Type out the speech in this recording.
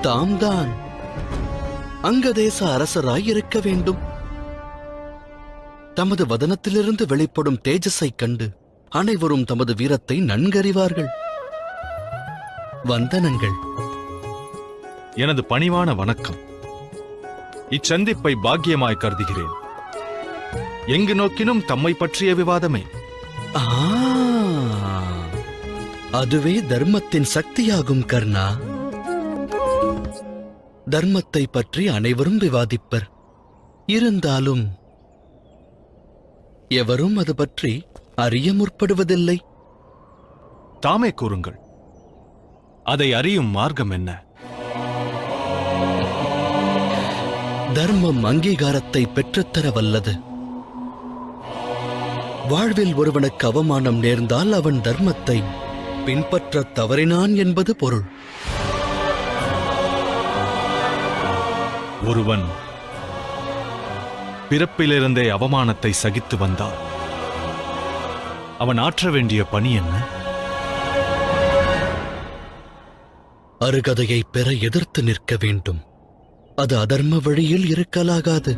தாம் தான் அங்கதேச அரசராய் இருக்க வேண்டும். தமது வதனத்திலிருந்து வெளிப்படும் தேஜஸைக் கண்டு அனைவரும் தமது வீரத்தை நன்கறிவார்கள். வந்தனங்கள். எனது பணிவான வணக்கம். இச்சந்திப்பை பாக்கியமாய் கருதுகிறேன். எங்கு நோக்கினும் தம்மை பற்றிய விவாதமே. அதுவே தர்மத்தின் சக்தியாகும் கர்ணா. தர்மத்தை பற்றி அனைவரும் விவாதிப்பர். இருந்தாலும் எவரும் அது பற்றி அறிய முற்படுவதில்லை. தாமே கூறுங்கள், அதை அறியும் மார்க்கம் என்ன? தர்மம் அங்கீகாரத்தை பெற்றுத்தர வல்லது. வாழ்வில் ஒருவனுக்கு அவமானம் நேர்ந்தால் அவன் தர்மத்தை பின்பற்ற தவறினான் என்பது பொருள். ஒருவன் பிறப்பிலிருந்தே அவமானத்தை சகித்து வந்தால் அவன் ஆற்ற வேண்டிய பணி என்ன? அருகதையை பெற எதிர்த்து நிற்க வேண்டும். அது அதர்ம வழியில் இருக்கலாகாது.